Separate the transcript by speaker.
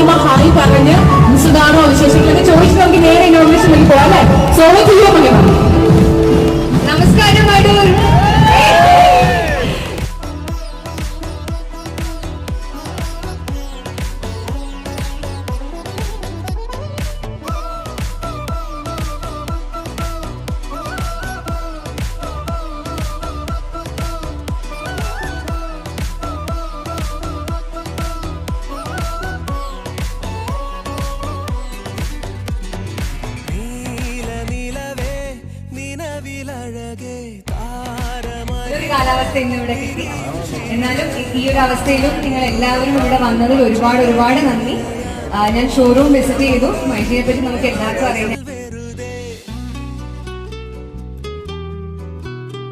Speaker 1: Purnima hi പറഞ്ഞ് സുധാണോ വിശേഷങ്ങളൊക്കെ ചോദിച്ചിട്ട് നമുക്ക് നേരെ ഇനോഗ്രേഷനിലേക്ക് പോകാം അല്ലേ? സോമി ചെയ്യോ പൂർണിമ?
Speaker 2: നമസ്കാരം അടൂർ. ഒരു കാലാവസ്ഥ ഇന്ന് ഇവിടെ കിട്ടി. എന്നാലും ഈ ഒരു അവസ്ഥയിലും നിങ്ങൾ എല്ലാവരും ഇവിടെ വന്നതിൽ ഒരുപാട് ഒരുപാട് നന്ദി. ഞാൻ ഷോറൂം വിസിറ്റ് ചെയ്തു. മൈജിയെ പറ്റി നമുക്ക് എല്ലാവർക്കും അറിയാം.